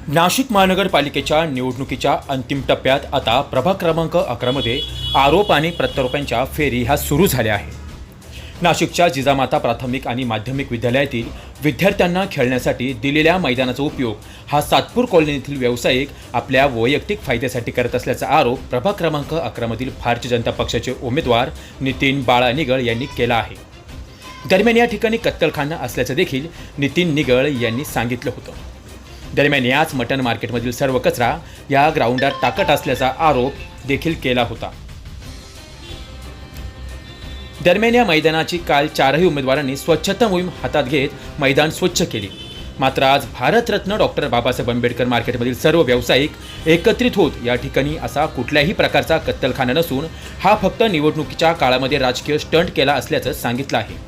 नाशिक महानगरपालिकेच्या निवडणुकीच्या अंतिम टप्प्यात आता प्रभाग क्रमांक 11 मध्ये आरोप आणि प्रत्यारोपांच्या फेरी ह्या सुरू झाल्या आहे। नाशिकच्या जिजामाता प्राथमिक आणि माध्यमिक विद्यालयातील विद्यार्थ्यांना खेळण्यासाठी दिलेल्या मैदानाचा उपयोग हा सातपूर कॉलनीतील व्यावसायिक आपल्या वैयक्तिक फायद्यासाठी करत असल्याचा आरोप प्रभाग क्रमांक 11 मधील भारतीय जनता पक्षाचे उमेदवार नितीन बाळा निगळ यांनी केला आहे। दरम्यान या ठिकाणी कत्तलखाना असल्याचे देखील नितीन निगळ यांनी सांगितलं होतं। दरम्यान याच मटन मार्केटमधील सर्व कचरा या ग्राउंडात टाकत असल्याचा आरोप देखील केला होता। दरम्यान या मैदानाची काल चारही उमेदवारांनी स्वच्छता मोहीम हातात घेत मैदान स्वच्छ केली। मात्र आज भारतरत्न डॉक्टर बाबासाहेब आंबेडकर मार्केटमधील सर्व व्यावसायिक एकत्रित होत या ठिकाणी असा कुठल्याही प्रकारचा कत्तलखाना नसून हा फक्त निवडणुकीच्या काळामध्ये राजकीय स्टंट केला असल्याचं सांगितलं आहे।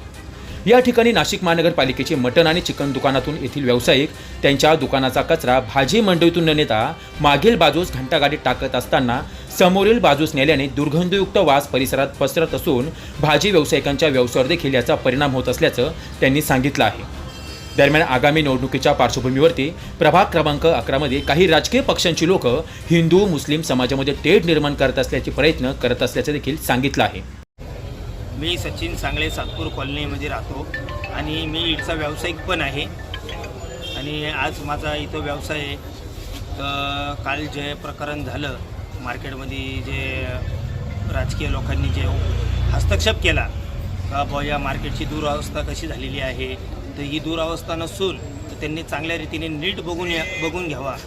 या ठिकाणी नाशिक महानगरपालिकेचे मटण आणि चिकन दुकानातून येथील व्यावसायिक त्यांच्या दुकानाचा कचरा भाजी मंडईतून न नेता मागील बाजूस घंटागाडीत टाकत असताना समोरील बाजूस नेल्याने दुर्गंधयुक्त वास परिसरात पसरत असून भाजी व्यावसायिकांच्या व्यवसायावर देखील याचा परिणाम होत असल्याचं त्यांनी सांगितलं आहे। दरम्यान आगामी निवडणुकीच्या पार्श्वभूमीवरती प्रभाग क्रमांक 11 मध्ये काही राजकीय पक्षांची लोक हिंदू मुस्लिम समाजामध्ये तेढ निर्माण करत असल्याचे प्रयत्न करत असल्याचे देखील सांगितलं आहे। मी सचिन सांगळे सातपूर कॉलनीमध्ये राहतो आणि मी इथचा व्यावसायिक पण आहे आणि आज माझा इथं व्यवसाय आहे। तर काल जे प्रकरण झालं मार्केटमध्ये, जे राजकीय लोकांनी जे हस्तक्षेप केला का बुवा या मार्केटची दुरावस्था कशी झालेली आहे, तर ही दुरावस्था नसून तर त्यांनी चांगल्या रीतीने नीट बघून घ्यावा।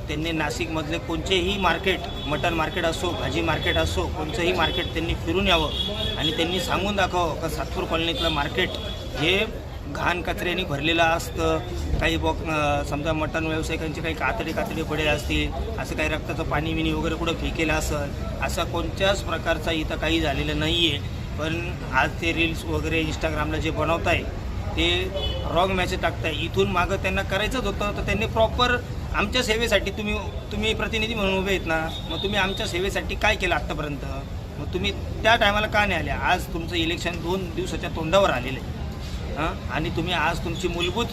त्यांनी नाशिकमधले कोणतेही मार्केट, मटन मार्केट असो, भाजी मार्केट असो, कोणतंही मार्केट त्यांनी फिरून यावं आणि त्यांनी सांगून दाखवावं का सातपूर कॉलनीतलं मार्केट हे घाण कचऱ्याने भरलेलं असतं। काही समजा मटन व्यावसायिकांचे काही कातडी पडेल असतील, असं काही रक्ताचं पाणी विणी वगैरे कुठं फेकेलं असेल, असा कोणत्याच प्रकारचा इथं काही झालेलं नाही आहे। पण आज ते रील्स वगैरे इंस्टाग्रामला जे बनवत आहे ते रॉंग मॅसेज टाकताय। इथून मागं त्यांना करायचंच होतं तर त्यांनी प्रॉपर आमच्या सेवेसाठी तुम्ही प्रतिनिधी म्हणून उभे आहेत ना, मग तुम्ही आमच्या सेवेसाठी काय केलं आत्तापर्यंत? मग तुम्ही त्या टायमाला का नाही आल्या? आज तुमचं इलेक्शन 2 दिवसाच्या तोंडावर आलेलं आहे आणि तुम्ही आज तुमची मूलभूत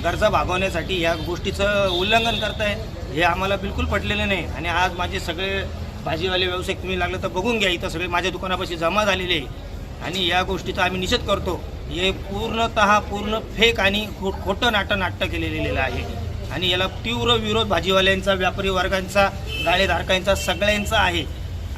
गरजा भागवण्यासाठी या गोष्टीचं उल्लंघन करताय, हे आम्हाला बिलकुल पटलेलं नाही। आणि आज माझे सगळे भाजीवाले व्यावसायिक तुम्ही लागलं तर बघून घ्या, इथं सगळे माझ्या दुकानापाशी जमा झालेले आहे आणि या गोष्टीचा आम्ही निषेध करतो। हे पूर्ण फेक आणि खोटं नाट्य केलेलं आहे आणि याला तीव्र विरोध भाजीवाल्यांचा, व्यापारी वर्गांचा, गाळेधारकांचा, सगळ्यांचा आहे।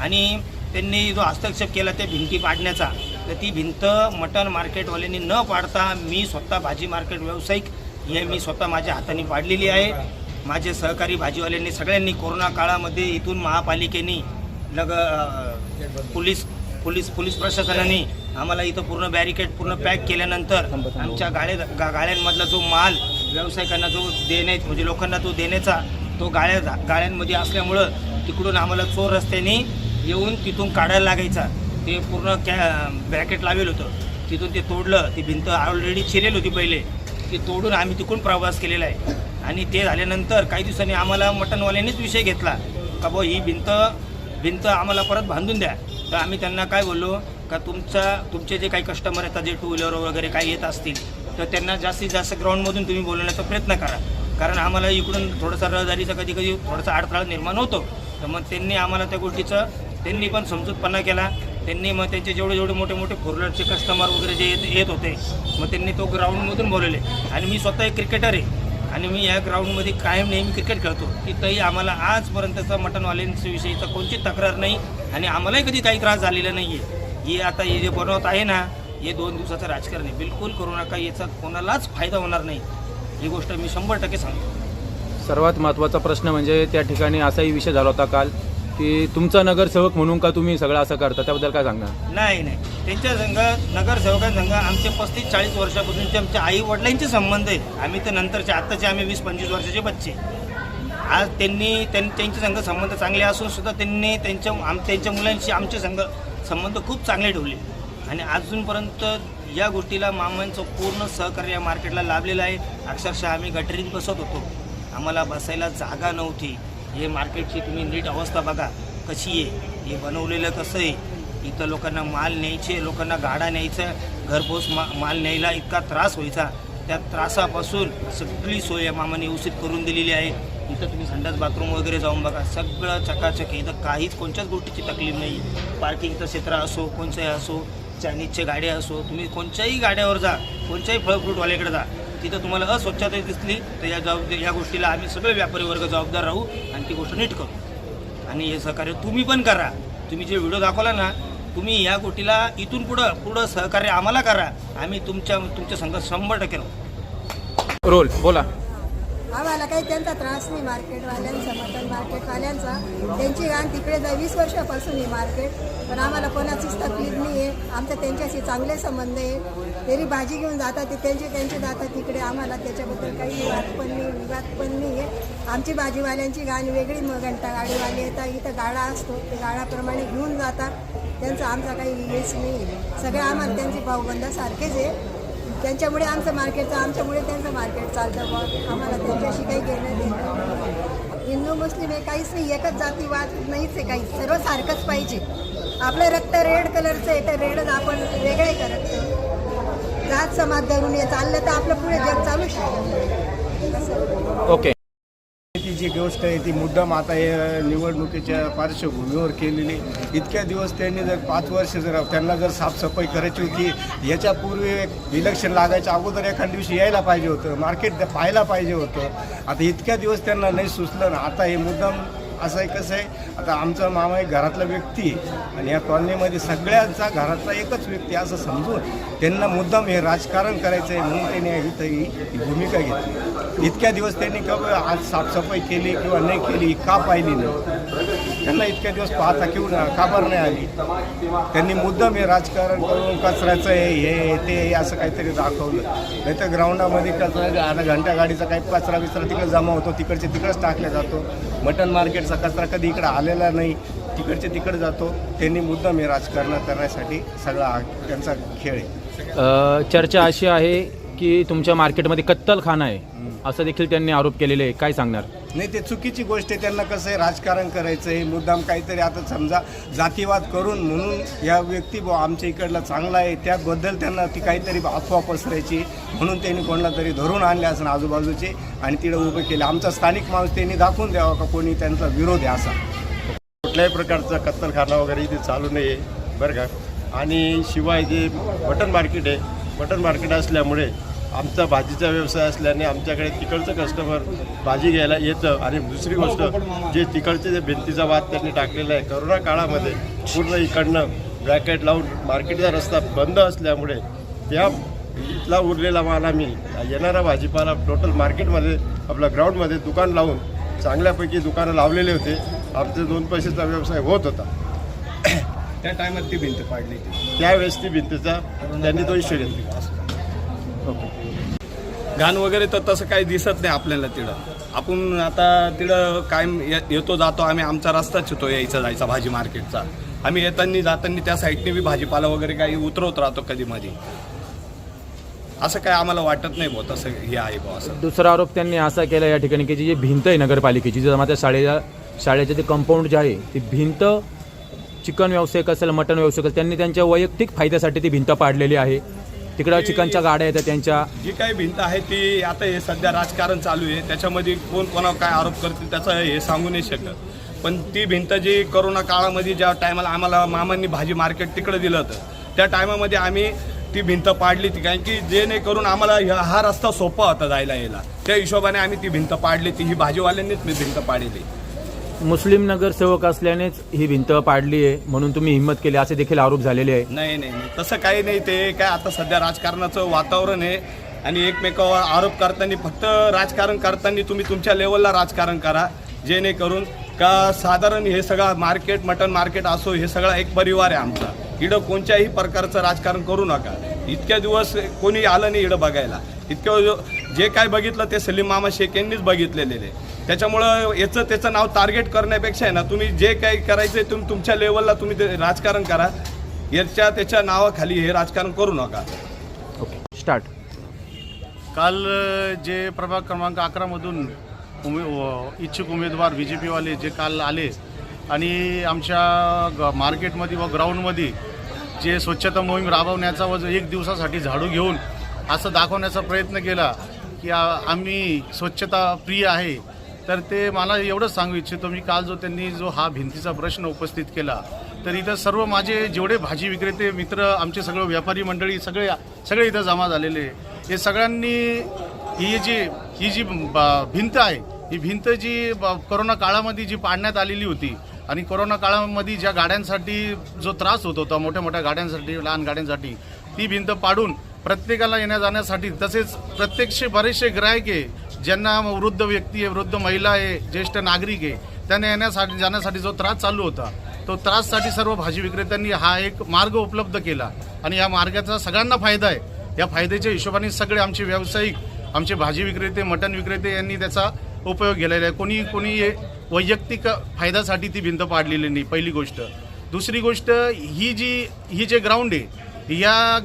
आणि त्यांनी जो हस्तक्षेप केला ते भिंती पाडण्याचा, तर ती भिंत मटन मार्केटवाल्यांनी न पाडता मी स्वतः भाजी मार्केट व्यावसायिक हे मी स्वतः माझ्या हाताने पाडलेली आहे। माझे सहकारी भाजीवाल्यांनी सगळ्यांनी कोरोना काळामध्ये इथून महापालिकेने पोलीस प्रशासनाने आम्हाला इथं पूर्ण बॅरिकेड पूर्ण पॅक केल्यानंतर आमच्या गाळ्यांमधला जो माल व्यावसायिकांना जो देण्याचा, म्हणजे लोकांना तो देण्याचा, तो गाळ्यांमध्ये असल्यामुळं तिकडून आम्हाला चोर रस्त्याने येऊन तिथून काढायला लागायचा। ते पूर्ण ब्रॅकेट लावेल होतं, तिथून ते तोडलं। ती भिंत ऑलरेडी चिरेल होती पहिले, ती तोडून आम्ही तिकडून प्रवास केलेला आहे। आणि ते झाल्यानंतर काही दिवसांनी आम्हाला मटनवाल्यांनीच विषय घेतला का बुवा ही भिंत आम्हाला परत बांधून द्या। तर आम्ही त्यांना काय बोललो का तुमचे जे काही कस्टमर येतात, जे 2 व्हीलर वगैरे काही येत असतील, तर त्यांना जास्तीत जास्त ग्राउंडमधून तुम्ही बोलवण्याचा प्रयत्न करा, कारण आम्हाला इकडून थोडासा रहदारीचा कधी थोडासा अडथळा निर्माण होतो। तर मग त्यांनी आम्हाला त्या गोष्टीचं त्यांनी पण समजूतपणा केला। त्यांनी मग त्यांचे जेवढे मोठे 4 व्हीलरचे कस्टमर वगैरे जे येत होते, मग त्यांनी तो ग्राउंडमधून बोलवले। आणि मी स्वतः एक क्रिकेटर आहे आणि मी या ग्राउंडमध्ये कायम नेहमी क्रिकेट खेळतो, तिथंही आम्हाला आजपर्यंतचा मटनवाल्यांविषयीचा कोणती तक्रार नाही आणि आम्हालाही कधी काही त्रास झालेला नाही आहे। हे आता हे जे बनवत आहे ना, हे 2 दिवसाचं राजकारण आहे, बिलकुल करू नका, याचा कोणालाच फायदा होणार नाही, ही गोष्ट मी 100% सांगतो। सर्वात महत्त्वाचा प्रश्न म्हणजे त्या ठिकाणी असाही विषय झाला होता काल की तुमचा नगरसेवक म्हणून का तुम्ही सगळं असं करता, त्याबद्दल काय सांगणार? नाही, त्यांच्या संघ नगरसेवकांसंघ आमचे 35-40 वर्षापासूनचे आमच्या आई वडिलांचे संबंध आहेत। आम्ही तर नंतरचे, आत्ताचे आम्ही 20-25 वर्षाचे बच्चे। आज त्यांचे संघ संबंध चांगले असून सुद्धा त्यांनी त्यांच्या मुलांशी आमचे संबंध खूप चांगले ठेवले आणि अजूनपर्यंत या गोष्टीला मामांचं पूर्ण सहकार्य या मार्केटला लाभलेलं आहे। अक्षरशः आम्ही गटरीत बसत होतो, आम्हाला बसायला जागा नव्हती। हे मार्केटची तुम्ही नीट अवस्था बघा कशी आहे, हे बनवलेलं कसं आहे, इथं लोकांना माल न्यायचे, लोकांना गाडा न्यायचा, घरपोच माल न्यायला इतका त्रास व्हायचा। त्या त्रासापासून सगळी सोय या मामाने व्यवस्थित करून दिलेली आहे. इथं तुम्ही संडास बाथरूम वगैरे जाऊन बघा, सगळं चकाचक आहे. इथं काहीच कोणत्याच गोष्टीची तकलीफ नाही. पार्किंगचं क्षेत्र असो, कोणचंही असो, चायनीजच्या गाड्या असो, तुम्ही कोणत्याही गाड्यावर जा, कोणत्याही फळफ्रूटवाल्याकडे जा, तिथं तुम्हाला अस्वच्छता दिसली तर या गोष्टीला आम्ही सगळे व्यापारी वर्ग जबाबदार राहू आणि ती गोष्ट नीट करू. आणि हे सहकार्य तुम्ही पण करा. तुम्ही जे व्हिडिओ दाखवला ना, तुम्ही या गोष्टीला इथून पुढं सहकार्य आम्हाला करा. आम्ही तुमच्या संघ 100% राहू. रोल बोला. आम्हाला काही त्यांचा त्रास नाही. मार्केटवाल्यांचा, मटन मार्केटवाल्यांचा, त्यांची घाण तिकडे 20 वर्षापासून ही मार्केट, पण आम्हाला कोणाचीच तकलीफ नाही आहे. आमचं त्यांच्याशी चांगले संबंध आहे. तरी भाजी घेऊन जातात ते त्यांचे जातात तिकडे. आम्हाला त्याच्याबद्दल काही विवाद पण नाही आहे. आमची भाजीवाल्यांची घाण वेगळी, मग घंटा गाडीवाले येतात, इथं गाडा असतो, ते गाडाप्रमाणे घेऊन जातात. त्यांचा आमचा काही हेच नाही आहे. सगळे आम्हाला त्यांचे भाऊबंदासारखेच आहे. त्यांच्यामुळे आमचं मार्केटचं, आमच्यामुळे त्यांचं मार्केट चालतं. बघ, आम्हाला त्यांच्याशी काही घेणं देणं. हिंदू मुस्लिम हे काहीच नाही, एकच जातीवाद नाहीच आहे काही. सर्व सारखंच पाहिजे. आपलं रक्त रेड कलरचं आहे तर रेडच आपण वेगळे करत नाही. जात समाज धरून हे चाललं तर आपलं पुढे जग चालू शकतं. असं ओके. ती जी गोष्ट आहे ती मुद्दाम आता या निवडणुकीच्या पार्श्वभूमीवर केलेली. इतक्या दिवस त्यांनी जर 5 वर्ष जर त्यांना जर साफसफाई करायची होती, याच्यापूर्वी इलेक्शन लागायच्या अगोदर एखाद्या दिवशी यायला पाहिजे होतं, मार्केट पाहायला पाहिजे होतं. आता इतक्या दिवस त्यांना नाही सुचलं ना. आता हे मुद्दाम असं आहे, कसं आहे, आता आमचा मामा एक घरातला व्यक्ती आणि या कॉलनीमध्ये सगळ्यांचा घरातला एकच व्यक्ती असं समजून त्यांना मुद्दाम हे राजकारण करायचं आहे म्हणून त्यांनी इथं ही भूमिका घेतली. इतक्या दिवस त्यांनी आज साफसफाई केली किंवा नाही केली का पाहिली नाही. त्यांना इतक्या दिवस पाहता किंवा का बरं नाही आली. त्यांनी मुद्दाम हे राजकारण करून कचऱ्याचं हे ते असं काहीतरी दाखवलं. नाही तर ग्राउंडामध्ये कचरा आता घंटा गाडीचा काही कचरा बिचरा तिकडे जमा होतो, तिकडचे तिकडंच टाकला जातो. मटन मार्केटचा कचरा कधी इकडे आलेला नाही, तिकडचे तिकडे जातो. त्यांनी मुद्दाम हे राजकारण करण्यासाठी सगळा त्यांचा खेळ आहे. चर्चा अशी आहे की तुमच्या मार्केटमध्ये कत्तलखाना आहे असं देखील त्यांनी आरोप केलेले आहे. काय सांगणार? नाही, ते चुकीची गोष्ट आहे. त्यांना कसं आहे, राजकारण करायचं आहे मुद्दाम काहीतरी. आता समजा जातीवाद करून म्हणून या व्यक्ती आमच्या इकडला चांगला आहे त्याबद्दल त्यांना ती काहीतरी अफवा पसरायची म्हणून त्यांनी कोणाला तरी धरून आणले असं आजूबाजूचे आणि तिकडे उभे केले. आमचा स्थानिक माणूस त्यांनी दाखवून द्यावा का कोणी त्यांचा विरोध आहे असा. कुठल्याही प्रकारचा कत्तलखाना वगैरे इथे चालू नाही आहे बरं का. आणि शिवाय जे मटन मार्केट आहे, मटन मार्केट असल्यामुळे आमचा भाजीचा व्यवसाय असल्याने आमच्याकडे तिकडचं कस्टमर भाजी घ्यायला येतं. आणि दुसरी गोष्ट जे तिकडचे जे भिंतीचा वाद त्यांनी टाकलेला आहे, करोना काळामध्ये पूर्ण इकडनं ब्रॅकेट लावून मार्केटचा रस्ता बंद असल्यामुळे त्या इथला उरलेला माल आम्ही येणारा भाजीपाला टोटल मार्केटमध्ये आपल्या ग्राउंडमध्ये दुकान लावून चांगल्यापैकी दुकानं लावलेले होते. आमचे 2 पैशाचा व्यवसाय होत होता. त्या टायमात ती भिंत पाडली. त्यावेळेस ती भिंतीचा त्यांनी तो इशू घेतला. घाण वगैरे तर तसं काही दिसत नाही आपल्याला तिकडं. आपण आता तिकडं कायम येतो जातो आम्ही. आमचा रस्ताच येतो यायचा जायचा भाजी मार्केटचा. आम्ही येताना जाताना त्या साईडने बी भाजीपाला वगैरे काही उतरवत राहतो कधी मध्ये. असं काय आम्हाला वाटत नाही भाऊ तसं हे आहे भाऊ असं. दुसरा आरोप त्यांनी असा केला या ठिकाणी की जी भिंत आहे नगरपालिकेची, जी माझ्या शाळेचं जे कंपाऊंड जे आहे ती भिंत चिकन व्यावसायिक असेल, मटन व्यावसायिक असेल, त्यांनी त्यांच्या वैयक्तिक फायद्यासाठी ती भिंत पाडलेली आहे. तिकडं चिकनच्या गाड्या येतात त्यांच्या. जी काही भिंत आहे ती आता हे सध्या राजकारण चालू आहे, त्याच्यामध्ये कोण कोणावर काय आरोप करतील त्याचं हे सांगू नाही शकत. पण ती भिंत जी करोना काळामध्ये ज्या टायमाला आम्हाला मामांनी भाजी मार्केट तिकडे दिलं होतं त्या टायमामध्ये आम्ही ती भिंत पाडली ती. कारण की जेणेकरून आम्हाला हा रस्ता सोपा होता जायला यायला, त्या हिशोबाने आम्ही ती भिंत पाडली. ती ही भाजीवाल्यांनीच मी भिंत पाडली. मुस्लिम नगरसेवक असल्यानेच ही भिंत पाडली आहे म्हणून तुम्ही हिंमत केली असे देखील आरोप झालेले आहे. नाही नाही नाही तसं काही नाही. ते काय आता सध्या राजकारणाचं वातावरण आहे आणि एकमेकावर आरोप करताना फक्त राजकारण करताना तुम्ही तुमच्या लेवलला राजकारण करा. जेणेकरून का साधारण हे सगळं मार्केट मटन मार्केट असो हे सगळा एक परिवार आहे आमचा. इकडं कोणत्याही प्रकारचं राजकारण करू नका. इतक्या दिवस कोणी आलं नाही इकडं बघायला. इतकं जे काय बघितलं ते सलीम मामा शेख यांनीच बघितलेले आहे. त्याच्यामुळं त्याचं नाव टार्गेट करण्यापेक्षा आहे ना, तुम्ही जे काही करायचं तुम्ही तुमच्या लेवलला तुम्ही ते राजकारण करा. त्याच्या नावाखाली हे राजकारण करू नका. Okay, start. काल जे प्रभाग क्रमांक 11मधून इच्छुक उमेदवार BJPवाले जे काल आले आणि आमच्या मार्केटमध्ये व ग्राउंडमध्ये जे स्वच्छता मोहीम राबवण्याचा व 1 दिवसासाठी झाडू घेऊन असं दाखवण्याचा प्रयत्न केला की आम्ही स्वच्छता प्रिय आहे, तर ते मला एवढंच सांगू इच्छितो मी, काल त्यांनी हा भिंतीचा प्रश्न उपस्थित केला, तर इथं सर्व माझे जेवढे भाजी विक्रेते मित्र, आमचे सगळे व्यापारी मंडळी सगळे इथं जमा झालेले, हे सगळ्यांनी ही जी भिंत आहे, ही भिंत जी कोरोना काळामध्ये जी पाडण्यात आलेली होती आणि कोरोना काळामध्ये ज्या गाड्यांसाठी जो त्रास होत होता, मोठ्या मोठ्या गाड्यांसाठी, लहान गाड्यांसाठी, ती भिंत पाडून प्रत्येकाला येण्या जाण्यासाठी, तसेच प्रत्येकशे बरेचसे गिरायक आहे ज्यांना वृद्ध व्यक्ती आहे, वृद्ध महिला आहे, ज्येष्ठ नागरिक आहे, त्यांना येण्यासाठी जाण्यासाठी जो त्रास चालू होता, तो त्राससाठी सर्व भाजी विक्रेत्यांनी हा एक मार्ग उपलब्ध केला आणि या मार्गाचा सगळ्यांना फायदा आहे. या फायद्याच्या हिशोबाने सगळे आमचे व्यावसायिक, आमचे भाजी विक्रेते, मटण विक्रेते यांनी त्याचा उपयोग केलेला आहे. कोणी वैयक्तिक फायद्यासाठी ती भिंत पाडलेली नाही, पहिली गोष्ट. दुसरी गोष्ट, ही जे ग्राउंड आहे, या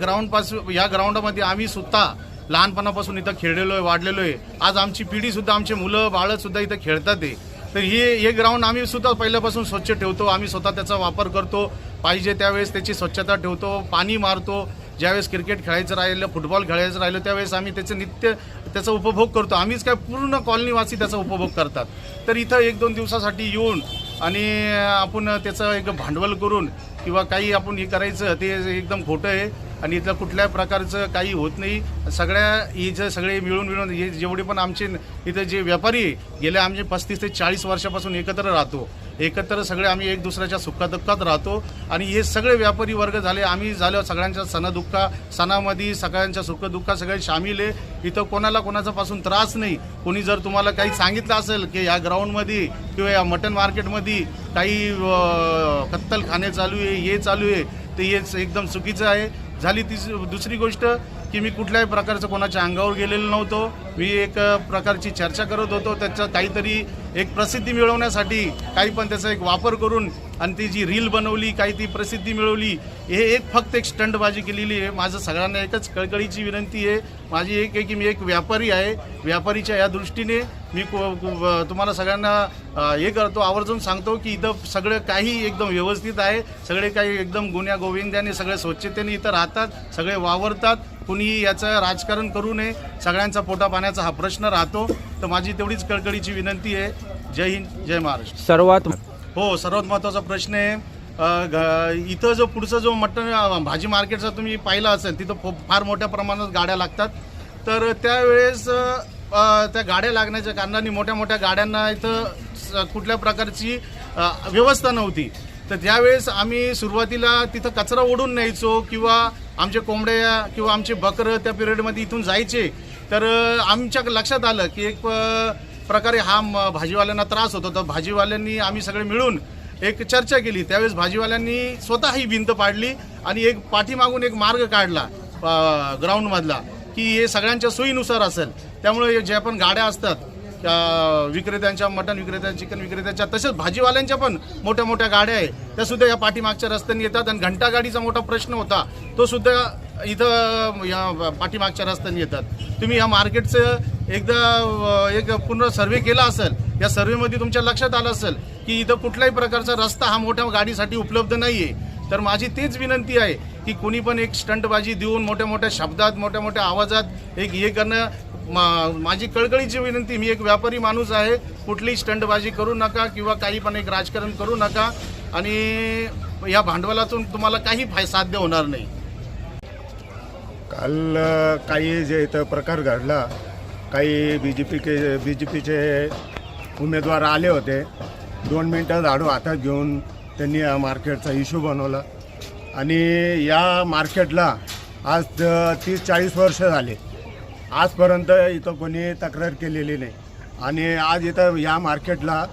ग्राउंडमध्ये आम्ही सुद्धा लहानपणापासून इथं खेळलेलो आहे, वाढलेलो आहे. आज आमची पिढीसुद्धा, आमचे मुलं बाळंसुद्धा इथं खेळतात आहे. तर हे ग्राउंड आम्ही सुद्धा पहिल्यापासून स्वच्छ ठेवतो, आम्ही स्वतः त्याचा वापर करतो, पाहिजे त्यावेळेस त्याची स्वच्छता ठेवतो, पाणी मारतो. ज्यावेळेस क्रिकेट खेळायचं राहिलं, फुटबॉल खेळायचं राहिलं, त्यावेळेस आम्ही त्याचा उपभोग करतो. आम्हीच काय, पूर्ण कॉलनीवासी त्याचा उपभोग करतात. तर इथं 1-2 दिवसासाठी येऊन आणि आपण त्याचं एक भांडवल करून किंवा काही आपण हे करायचं, ते एकदम खोटं आहे आणि इथलं कुठल्याही प्रकारचं काही होत नाही. इथं सगळे मिळून हे जेवढे पण आमचे इथं जे व्यापारी गेल्या आमचे 35 ते 40 वर्षापासून एकत्र राहतो, एकत्र सगळे आम्ही एक दुसऱ्याच्या सुखादुःखात राहतो आणि हे सगळे व्यापारी वर्ग झाले, आम्ही झालो सगळ्यांच्या सणामध्ये, सगळ्यांच्या सुखदुःखात सगळे सामील आहे. इथं कोणाचा पासून त्रास नाही. कोणी जर तुम्हाला काही सांगितलं असेल की या ग्राउंडमध्ये किंवा या मटन मार्केटमध्ये काही कत्तलखाने चालू आहे, हे चालू आहे, तर हे एकदम चुकीचं आहे. झाली दुसरी गोष्ट की मी कुठल्याही प्रकारचं कोणाच्या अंगावर गेलेलो नव्हतो. मी एक प्रकारची चर्चा करत होतो, त्याचा काहीतरी एक प्रसिद्धी मिळवण्यासाठी काही पण त्याचा एक वापर करून आणि ती जी रील बनवली, काही ती प्रसिद्धी मिळवली, हे फक्त एक स्टंटबाजी केलेली आहे. माझं सगळ्यांना एकच कळकळीची विनंती आहे, माझी एक आहे की मी एक व्यापारी आहे. व्यापारीच्या या दृष्टीने मी तुम्हाला सगळ्यांना हे करतो, आवर्जून सांगतो की इथं सगळं काही एकदम व्यवस्थित आहे. सगळे काही एकदम गुण्या गोविंद्याने, सगळे स्वच्छतेने इथं राहतात, सगळे वावरतात. कुणी याचं राजकारण करू नये. सगळ्यांचा पोटा पाण्याचा हा प्रश्न राहतो. तर माझी तेवढीच कळकळीची विनंती आहे. जय हिंद, जय महाराष्ट्र. सर्वात महत्त्वाचा प्रश्न आहे, इथं जो पुढचा जो मटण भाजी मार्केटचा तुम्ही पाहिला असेल, तिथं फार मोठ्या प्रमाणात गाड्या लागतात. तर त्यावेळेस त्या गाड्या लागण्याच्या कारणाने मोठ्या गाड्यांना इथं कुठल्या प्रकारची व्यवस्था नव्हती. तर त्यावेळेस आम्ही सुरुवातीला तिथं कचरा ओढून न्यायचो किंवा आमचे कोंबड्या किंवा आमचे बकरं त्या पिरियडमध्ये इथून जायचे. तर आमच्या लक्षात आलं की एक प्रकारे हा भाजीवाल्यांना त्रास होत होता. भाजीवाल्यांनी आम्ही सगळे मिळून एक चर्चा केली. त्यावेळेस भाजीवाल्यांनी स्वतः ही भिंत पाडली आणि एक पाठीमागून एक मार्ग काढला ग्राउंडमधला की हे सगळ्यांच्या सोयीनुसार असेल. त्यामुळे ज्या पण गाड्या असतात विक्रेत्यांच्या, मटण विक्रेत्यांच्या, चिकन विक्रेत्यांच्या, तसेच भाजीवाल्यांच्या पण मोठ्या गाड्या आहे, त्या सुद्धा या पाठीमागच्या रस्त्याने येतात. आणि घंटागाडीचा मोठा प्रश्न होता, तो सुद्धा इथं या पाठीमागच्या रस्त्याने येतात. तुम्ही या मार्केटचं एकदा एक पूर्ण सर्वे केला असेल, या सर्वेमध्ये तुमच्या लक्षात आलं असेल की इथं कुठल्याही प्रकारचा रस्ता हा मोठ्या गाडीसाठी उपलब्ध नाही आहे. तर माझी तेच विनंती आहे की कोणी पण एक स्टंटबाजी देऊन मोठ्या शब्दात, मोठ्या आवाजात एक हे करणं, माझी कळकळीची विनंती. मी एक व्यापारी माणूस आहे, कुठलीही स्टंटबाजी करू नका किंवा काही पण एक राजकारण करू नका आणि या भांडवलातून तुम्हाला काही साध्य होणार नाही. काल काही जे इथं प्रकार घडला, काही BJPचे उमेदवार आले होते, 2 मिनटं झाडू हातात घेऊन त्यांनी या मार्केटचा इश्यू बनवला आणि या मार्केटला आज 30-40 वर्ष झाले, आजपर्यंत इथं कोणी तक्रार केलेली नाही. आणि आज इथं या मार्केटला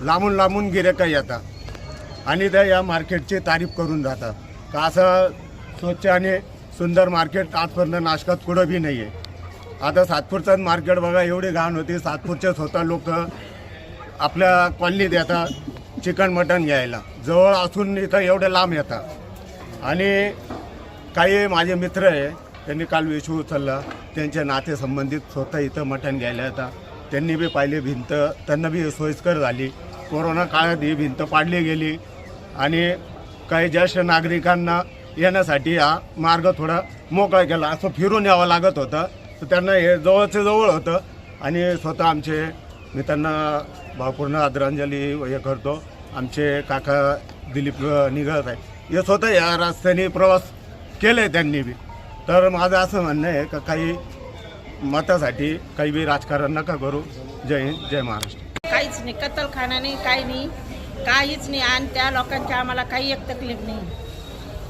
लांबून गिऱ्हाईक येतात आणि त्या या मार्केटची तारीफ करून जातात का असं स्वच्छ आणि सुंदर मार्केट आजपर्यंत नाशकात कुठं बी नाही आहे. आता सातपूरचं मार्केट बघा, एवढी घाण होती. सातपूरचे स्वतः लोक आपल्या कॉलनीत येतात चिकन मटण घ्यायला, जवळ असून इथं एवढे लांब येतात. आणि काही माझे मित्र आहे, त्यांनी काल विषय उचलला, त्यांच्या नातेसंबंधित स्वतः इथं मटण घ्यायला येतात. त्यांनी बी पाहिली भिंत, त्यांना बी सोयीस्कर झाली. कोरोना काळात ही भिंत पाडली गेली आणि काही ज्येष्ठ नागरिकांना येण्यासाठी हा मार्ग थोडा मोकळा केला. असं फिरून यावं लागत होतं, तर त्यांना हे जवळचे जवळ होतं. आणि स्वतः आमचे, मी त्यांना भावपूर्ण आदरांजली हे करतो, आमचे काका दिलीप निघत आहे, हे स्वतः या रस्त्याने प्रवास केले त्यांनी बी. तर माझं असं म्हणणं आहे का काही मतासाठी काही बी राजकारण नका करू. जय हिंद, जय महाराष्ट्र. काहीच नाही, कत्तलखाना नाही, काही नाही, काहीच नाही. आणि त्या लोकांची आम्हाला काही एक तकलीफ नाही,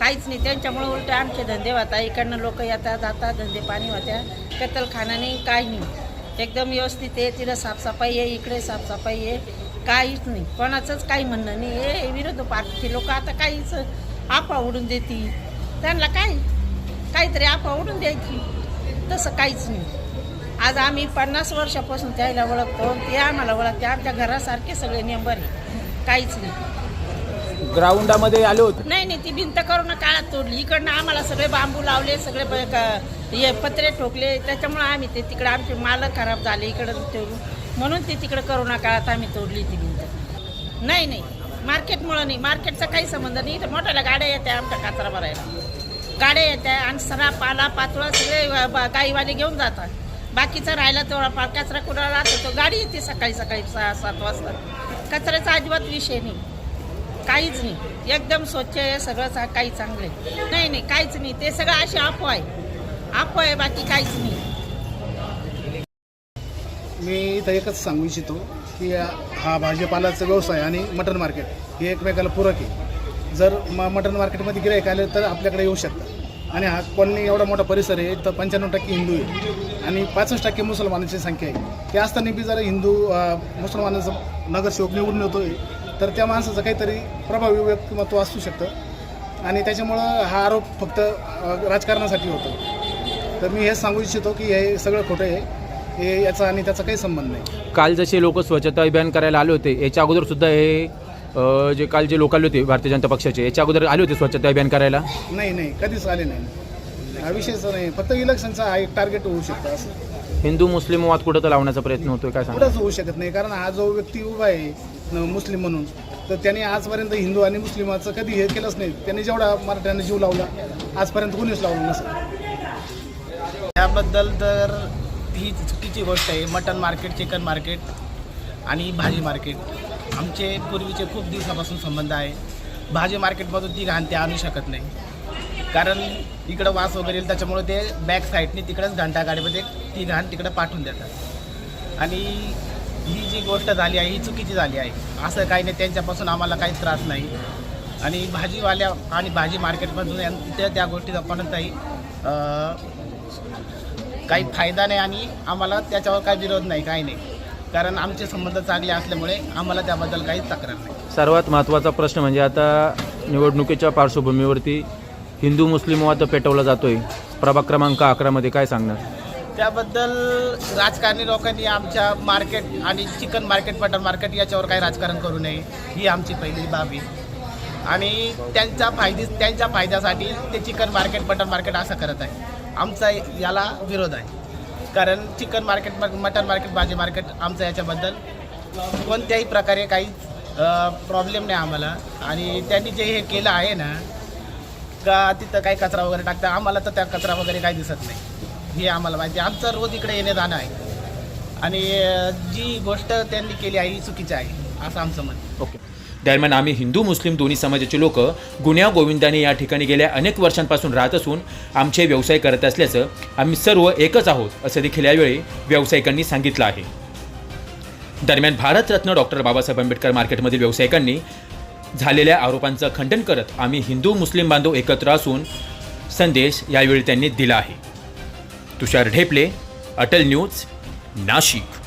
काहीच नाही. त्यांच्यामुळे उलटे आमचे धंदे होता, इकडनं लोक येतात जातात, धंदे पाणी होत्या. कत्तलखाना नाही, काही नाही, एकदम व्यवस्थित आहे. तिथं साफसफाई आहे, इकडे साफसफाई आहे, काहीच नाही. कोणाचंच काही म्हणणं नाही. हे विरोधी पार्टीचे लोक आता काहीच अफवा उडून देतील, त्यांना काहीतरी अफवा उडून द्यायची, तसं काहीच नाही. आज आम्ही 50 वर्षापासून त्याला ओळखतो, ते आम्हाला ओळखते. आमच्या घरासारखे सगळे मेंबर आहे, काहीच नाही. ग्राउंडामध्ये आले होते. नाही, ती भिंत करून काळात तोडली. इकडनं आम्हाला सगळे बांबू लावले, सगळे हे पत्रे ठोकले, त्याच्यामुळे आम्ही ते तिकडे आमचे माल खराब झाले इकडं ठेवून, म्हणून ते तिकडे करोना काळात आम्ही तोडली ती भिंत. नाही, मार्केटमुळं नाही, मार्केटचा काही संबंध नाही. इथं मोठ्याला गाड्या येत्या आमच्या कचरा भरायला, गाड्या येत्या आणि सरा पाला पाचोळा सगळे गाईवाले घेऊन जातात. बाकीचा राहिला तेवढा फार कचरा कुणाला राहतो, तो गाडी येते सकाळी 6-7 वाजता. कचऱ्याचा अजिबात विषय नाही, काहीच नाही, एकदम स्वच्छ आहे सगळं, काही चांगलं आहे. नाही, काहीच नाही, ते सगळं अशी अफवा आहे, बाकी काहीच नाही. मी इथं एकच सांगू इच्छितो की हा भाजीपालाचा व्यवसाय आणि मटण मार्केट हे एकमेकाला पूरक आहे. जर मटण मार्केटमध्ये गिऱ्हाईक आले तर आपल्याकडे येऊ शकतात. आणि हा कॉलनी एवढा मोठा परिसर आहे, तर 95% हिंदू आहे आणि 65% मुसलमानांची संख्या आहे. ते असताना बी जर हिंदू मुसलमानाचा नगरसेवक निवडून येतोय, तर त्या माणसाचं काहीतरी प्रभावी व्यक्तिमत्व असू शकतं आणि त्याच्यामुळं हा आरोप फक्त राजकारणासाठी होतो. तर मी हेच सांगू इच्छितो की हे सगळं खोटं आहे, हे याचा आणि त्याचा काही संबंध नाही. काल जसे लोक स्वच्छता अभियान करायला आले होते, याच्या अगोदर सुद्धा हे जे काल जे लोक आले होते भारतीय जनता पक्षाचे, याच्या अगोदर आले होते स्वच्छता अभियान करायला? नाही, कधीच आले नाही. हा विषयच नाही, फक्त इलेक्शनचा हा एक टार्गेट होऊ शकतं. असं हिंदू मुस्लिम वाद कुठं तर लावण्याचा प्रयत्न होतोय, काय सांगा? कुठंच होऊ शकत नाही, कारण हा जो व्यक्ती उभा आहे मुस्लिम म्हणून, तर त्याने आजपर्यंत हिंदू आणि मुस्लिमाचं कधी हे केलंच नाही. त्यांनी जेवढा मराठ्यांना जीव लावला आजपर्यंत कोणीच लावलं नसेल. त्याबद्दल तर ही चुकीची गोष्ट आहे. मटन मार्केट, चिकन मार्केट आणि भाजी मार्केट आमचे पूर्वीचे खूप दिवसापासून संबंध आहे. भाजी मार्केटमधून ती घाण ते आणू शकत नाही, कारण इकडं वास वगैरे येईल, त्याच्यामुळे ते बॅक साईडने तिकडंच घंटा गाडीमध्ये ती घाण तिकडं पाठवून देतात. आणि ही जी गोष्ट झाली आहे ही चुकीची झाली आहे. असं काही नाही, त्यांच्यापासून आम्हाला काहीच त्रास नाही. आणि भाजीवाल्या आणि भाजी मार्केटमधून त्या गोष्टीचा कोणताही काही फायदा नाही आणि आम्हाला त्याच्यावर काही विरोध नाही, काही नाही, कारण आमचे संबंध चांगले असल्यामुळे आम्हाला त्याबद्दल काहीच तक्रार नाही. सर्वात महत्त्वाचा प्रश्न म्हणजे आता निवडणुकीच्या पार्श्वभूमीवरती हिंदू मुस्लिम वाद पेटवला जातोय. प्रभाग क्रमांक 11 मध्ये काय सांगणार? त्याबद्दल राजकारणी लोकांनी आमच्या मार्केट आणि चिकन मार्केट, मटन मार्केट याच्यावर काही राजकारण करू नये, ही आमची पहिली बाब आहे. आणि त्यांच्या फायद्यासाठी ते चिकन मार्केट, मटन मार्केट असं करत आहे. आमचा याला विरोध आहे, कारण चिकन मार्केट, मटन मार्केट, भाजी मार्केट आमचं याच्याबद्दल कोणत्याही प्रकारे काही प्रॉब्लेम नाही आम्हाला. आणि त्यांनी जे हे केलं आहे ना, का तिथं काही कचरा वगैरे टाकता, आम्हाला तर त्या कचरा वगैरे काही दिसत नाही, हे आम्हाला माहिती आहे. आमचं रोज इकडे येणे जाणं आहे आणि जी गोष्ट त्यांनी केली आहे ही चुकीची आहे असं आमचं मत. ओके. दरम्यान आम्ही हिंदू मुस्लिम दोन्ही समाजाचे लोक गुण्या गोविंदाने या ठिकाणी गेल्या अनेक वर्षांपासून राहत असून आमचे व्यवसाय करत असल्याचं आम्ही सर्व एकच आहोत असं देखील यावेळी व्यावसायिकांनी सांगितलं आहे. दरम्यान भारतरत्न डॉक्टर बाबासाहेब आंबेडकर मार्केटमधील व्यावसायिकांनी झालेल्या आरोपांचं खंडन करत आम्ही हिंदू मुस्लिम बांधव एकत्र असून संदेश यावेळी त्यांनी दिला आहे. तुषार ढेपले, अटल न्यूज, नाशिक.